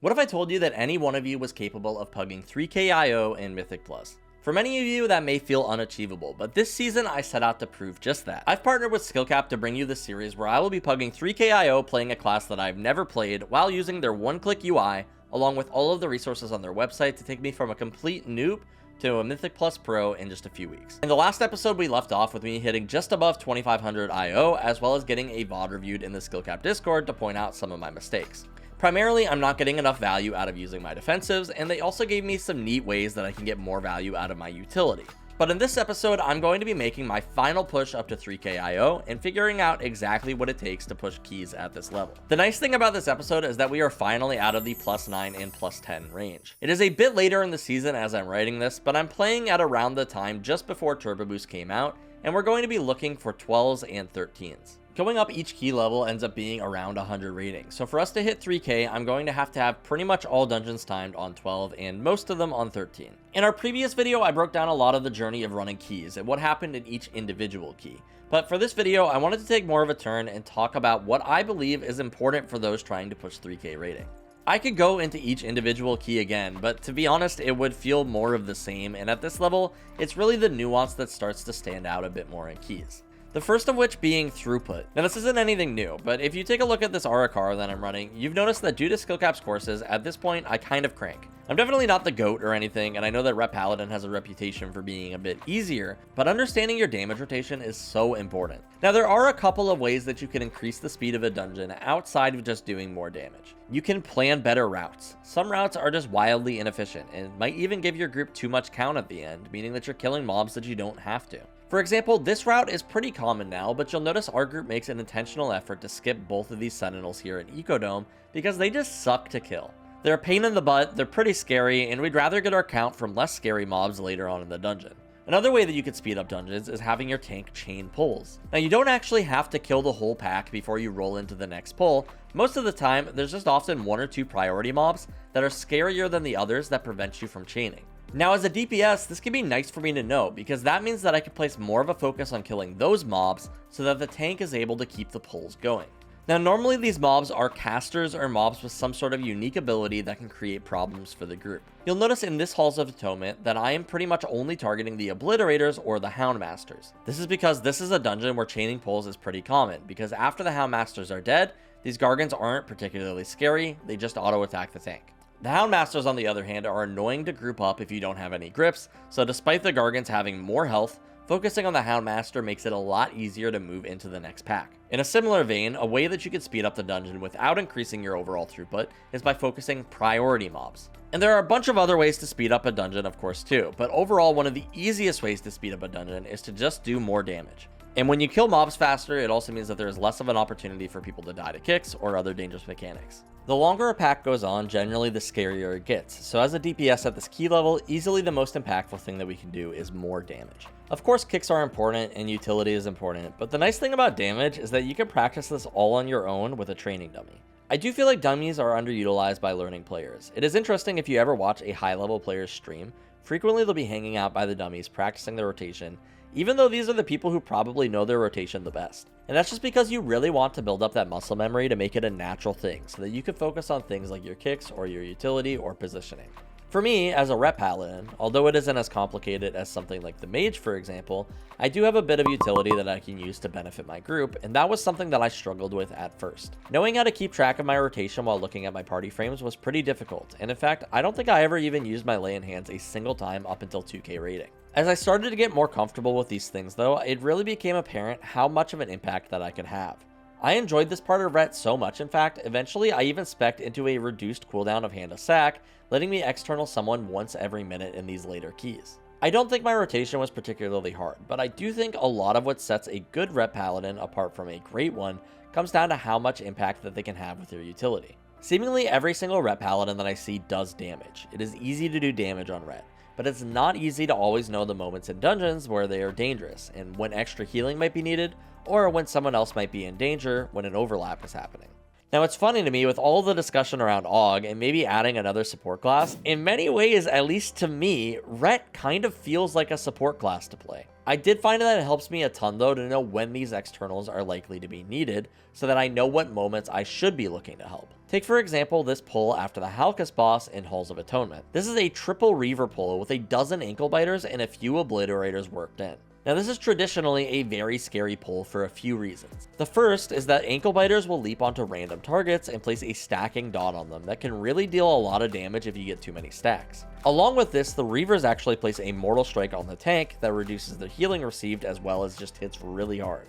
What if I told you that any one of you was capable of pugging 3k IO in Mythic Plus? For many of you, that may feel unachievable, but this season I set out to prove just that. I've partnered with SkillCap to bring you this series where I will be pugging 3k IO playing a class that I've never played while using their one-click UI, along with all of the resources on their website to take me from a complete noob to a Mythic Plus Pro in just a few weeks. In the last episode, we left off with me hitting just above 2500 IO, as well as getting a VOD reviewed in the SkillCap Discord to point out some of my mistakes. Primarily, I'm not getting enough value out of using my defensives, and they also gave me some neat ways that I can get more value out of my utility. But in this episode, I'm going to be making my final push up to 3k IO and figuring out exactly what it takes to push keys at this level. The nice thing about this episode is that we are finally out of the +9 and +10 range. It is a bit later in the season as I'm writing this, but I'm playing at around the time just before Turbo Boost came out, and we're going to be looking for 12s and 13s. Going up each key level ends up being around 100 ratings, so for us to hit 3k, I'm going to have pretty much all dungeons timed on 12 and most of them on 13. In our previous video, I broke down a lot of the journey of running keys and what happened in each individual key. But for this video, I wanted to take more of a turn and talk about what I believe is important for those trying to push 3k rating. I could go into each individual key again, but to be honest, it would feel more of the same, and at this level, it's really the nuance that starts to stand out a bit more in keys. The first of which being throughput. Now this isn't anything new, but if you take a look at this Arakar that I'm running, you've noticed that due to SkillCap's courses, at this point I kind of crank. I'm definitely not the GOAT or anything, and I know that Rep Paladin has a reputation for being a bit easier, but understanding your damage rotation is so important. Now there are a couple of ways that you can increase the speed of a dungeon outside of just doing more damage. You can plan better routes. Some routes are just wildly inefficient and might even give your group too much count at the end, meaning that you're killing mobs that you don't have to. For example, this route is pretty common now, but you'll notice our group makes an intentional effort to skip both of these Sentinels here in Ecodome because they just suck to kill. They're a pain in the butt, they're pretty scary, and we'd rather get our count from less scary mobs later on in the dungeon. Another way that you could speed up dungeons is having your tank chain pulls. Now you don't actually have to kill the whole pack before you roll into the next pull. Most of the time, there's just often one or two priority mobs that are scarier than the others that prevent you from chaining. Now as a DPS, this can be nice for me to know because that means that I can place more of a focus on killing those mobs so that the tank is able to keep the pulls going. Now normally these mobs are casters or mobs with some sort of unique ability that can create problems for the group. You'll notice in this Halls of Atonement that I am pretty much only targeting the Obliterators or the Houndmasters. This is because this is a dungeon where chaining pulls is pretty common, because after the Houndmasters are dead, these Gargants aren't particularly scary, they just auto attack the tank. The Houndmasters, on the other hand, are annoying to group up if you don't have any grips, so despite the Gargants having more health, focusing on the Houndmaster makes it a lot easier to move into the next pack. In a similar vein, a way that you could speed up the dungeon without increasing your overall throughput is by focusing priority mobs. And there are a bunch of other ways to speed up a dungeon, of course, too, but overall, one of the easiest ways to speed up a dungeon is to just do more damage. And when you kill mobs faster, it also means that there is less of an opportunity for people to die to kicks or other dangerous mechanics. The longer a pack goes on, generally the scarier it gets, so as a DPS at this key level, easily the most impactful thing that we can do is more damage. Of course, kicks are important and utility is important, but the nice thing about damage is that you can practice this all on your own with a training dummy. I do feel like dummies are underutilized by learning players. It is interesting if you ever watch a high-level player's stream, frequently they'll be hanging out by the dummies practicing their rotation, even though these are the people who probably know their rotation the best. And that's just because you really want to build up that muscle memory to make it a natural thing, so that you can focus on things like your kicks or your utility or positioning. For me, as a Rep Paladin, although it isn't as complicated as something like the Mage, for example, I do have a bit of utility that I can use to benefit my group, and that was something that I struggled with at first. Knowing how to keep track of my rotation while looking at my party frames was pretty difficult, and in fact, I don't think I ever even used my lay in hands a single time up until 2k rating. As I started to get more comfortable with these things though, it really became apparent how much of an impact that I could have. I enjoyed this part of Ret so much, in fact, eventually I even spec'd into a reduced cooldown of Hand of Sack, letting me external someone once every minute in these later keys. I don't think my rotation was particularly hard, but I do think a lot of what sets a good Rep Paladin apart from a great one comes down to how much impact that they can have with their utility. Seemingly every single Rep Paladin that I see does damage. It is easy to do damage on Ret, but it's not easy to always know the moments in dungeons where they are dangerous and when extra healing might be needed, or when someone else might be in danger when an overlap is happening. Now it's funny to me with all the discussion around AUG and maybe adding another support class, in many ways, at least to me, Ret kind of feels like a support class to play. I did find that it helps me a ton though to know when these externals are likely to be needed so that I know what moments I should be looking to help. Take for example this pull after the Halcus boss in Halls of Atonement. This is a triple Reaver pull with a dozen ankle biters and a few obliterators worked in. Now this is traditionally a very scary pull for a few reasons. The first is that ankle biters will leap onto random targets and place a stacking dot on them that can really deal a lot of damage if you get too many stacks. Along with this, the Reavers actually place a mortal strike on the tank that reduces the healing received as well as just hits really hard.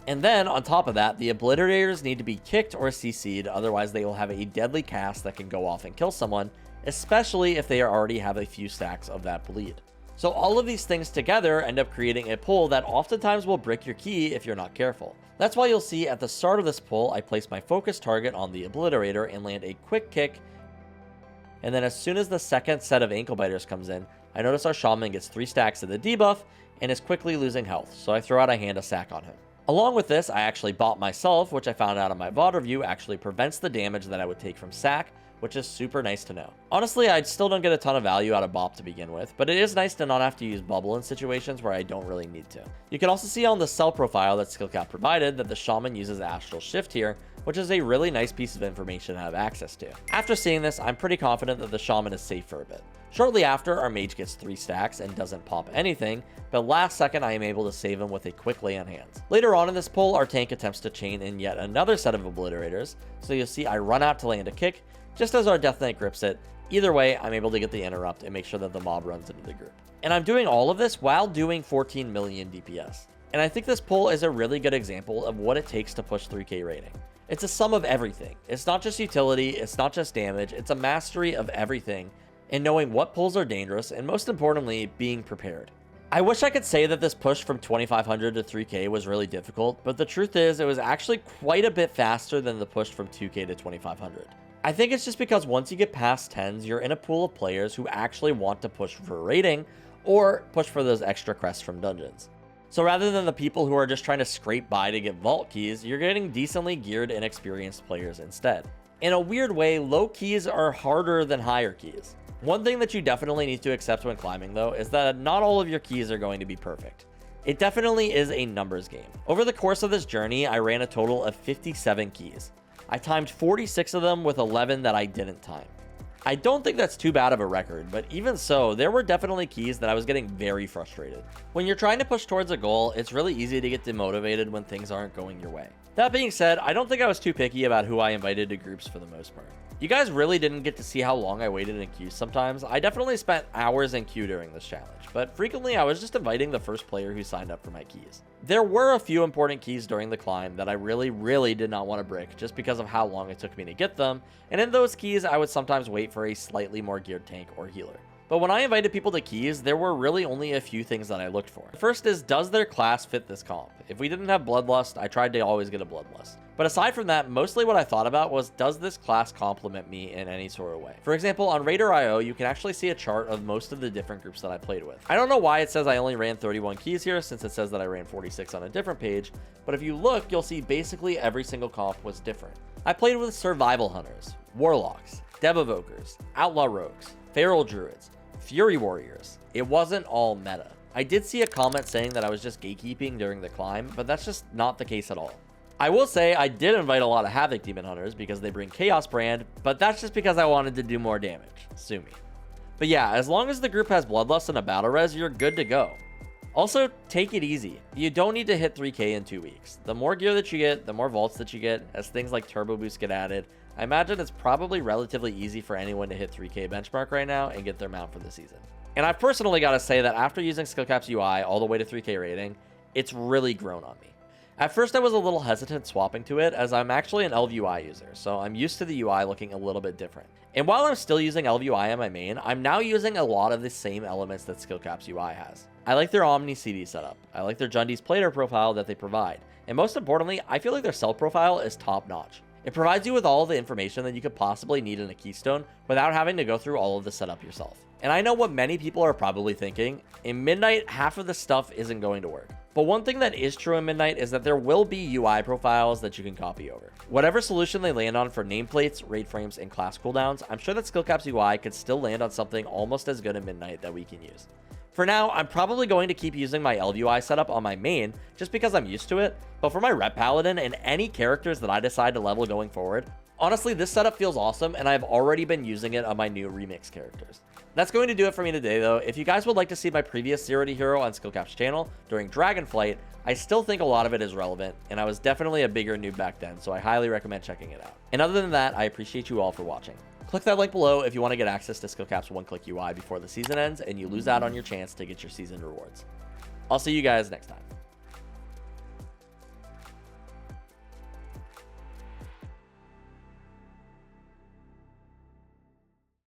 And then on top of that, the obliterators need to be kicked or CC'd, otherwise they will have a deadly cast that can go off and kill someone, especially if they already have a few stacks of that bleed. So all of these things together end up creating a pull that oftentimes will brick your key if you're not careful. That's why you'll see at the start of this pull, I place my focus target on the obliterator and land a quick kick. And then as soon as the second set of ankle biters comes in, I notice our shaman gets 3 stacks of the debuff and is quickly losing health. So I throw out a hand of sack on him. Along with this, I actually bought myself, which I found out in my VOD review actually prevents the damage that I would take from sack, which is super nice to know. Honestly, I still don't get a ton of value out of Bop to begin with, but it is nice to not have to use Bubble in situations where I don't really need to. You can also see on the cell profile that Skill-Cap provided that the Shaman uses Astral Shift here, which is a really nice piece of information to have access to. After seeing this, I'm pretty confident that the Shaman is safe for a bit. Shortly after, our Mage gets 3 stacks and doesn't pop anything, but last second I am able to save him with a quick lay on hands. Later on in this pull, our tank attempts to chain in yet another set of obliterators, so you'll see I run out to land a kick, just as our Death Knight grips it. Either way, I'm able to get the interrupt and make sure that the mob runs into the group. And I'm doing all of this while doing 14 million DPS. And I think this pull is a really good example of what it takes to push 3k rating. It's a sum of everything. It's not just utility, it's not just damage, it's a mastery of everything, and knowing what pulls are dangerous, and most importantly, being prepared. I wish I could say that this push from 2500 to 3k was really difficult, but the truth is it was actually quite a bit faster than the push from 2k to 2500. I think it's just because once you get past 10s, you're in a pool of players who actually want to push for a rating or push for those extra crests from dungeons. So rather than the people who are just trying to scrape by to get vault keys, you're getting decently geared and experienced players instead. In a weird way, low keys are harder than higher keys. One thing that you definitely need to accept when climbing though is that not all of your keys are going to be perfect. It definitely is a numbers game. Over the course of this journey, I ran a total of 57 keys. I timed 46 of them with 11 that I didn't time. I don't think that's too bad of a record, but even so, there were definitely keys that I was getting very frustrated. When you're trying to push towards a goal, it's really easy to get demotivated when things aren't going your way. That being said, I don't think I was too picky about who I invited to groups for the most part. You guys really didn't get to see how long I waited in queues sometimes. I definitely spent hours in queue during this challenge, but frequently I was just inviting the first player who signed up for my keys. There were a few important keys during the climb that I really did not want to brick just because of how long it took me to get them, and in those keys I would sometimes wait for a slightly more geared tank or healer. But when I invited people to keys, there were really only a few things that I looked for. The first is, does their class fit this comp? If we didn't have Bloodlust, I tried to always get a Bloodlust. But aside from that, mostly what I thought about was, does this class complement me in any sort of way? For example, on Raider.io, you can actually see a chart of most of the different groups that I played with. I don't know why it says I only ran 31 keys here, since it says that I ran 46 on a different page, but if you look, you'll see basically every single comp was different. I played with Survival Hunters, Warlocks, Dev Evokers, Outlaw Rogues, Feral Druids, Fury Warriors. It wasn't all meta. I did see a comment saying that I was just gatekeeping during the climb, but that's just not the case at all. I will say I did invite a lot of Havoc Demon Hunters because they bring Chaos Brand, but that's just because I wanted to do more damage. Sue me. But yeah, as long as the group has Bloodlust and a Battle Res, you're good to go. Also, take it easy. You don't need to hit 3k in 2 weeks. The more gear that you get, the more vaults that you get, as things like Turbo Boost get added. I imagine it's probably relatively easy for anyone to hit 3k benchmark right now and get their mount for the season. And I've personally got to say that after using Skill-Cap's UI all the way to 3k rating, it's really grown on me. At first I was a little hesitant swapping to it, as I'm actually an ElvUI user, so I'm used to the UI looking a little bit different. And while I'm still using ElvUI on my main, I'm now using a lot of the same elements that Skill-Cap's UI has. I like their Omni CD setup, I like their Jundi's plater profile that they provide, and most importantly, I feel like their cell profile is top notch. It provides you with all the information that you could possibly need in a keystone without having to go through all of the setup yourself. And I know what many people are probably thinking, in Midnight, half of the stuff isn't going to work. But one thing that is true in Midnight is that there will be UI profiles that you can copy over. Whatever solution they land on for nameplates, raid frames, and class cooldowns, I'm sure that Skill-Cap's UI could still land on something almost as good in Midnight that we can use. For now, I'm probably going to keep using my ElvUI setup on my main, just because I'm used to it, but for my Rep Paladin and any characters that I decide to level going forward, Honestly, this setup feels awesome, and I've already been using it on my new remix characters. That's going to do it for me today, though. If you guys would like to see my previous Zero to Hero on Skill-Cap's channel during Dragonflight, I still think a lot of it is relevant, and I was definitely a bigger noob back then, so I highly recommend checking it out. And other than that, I appreciate you all for watching. Click that link below if you want to get access to Skill-Cap's one-click UI before the season ends, and you lose out on your chance to get your season rewards. I'll see you guys next time.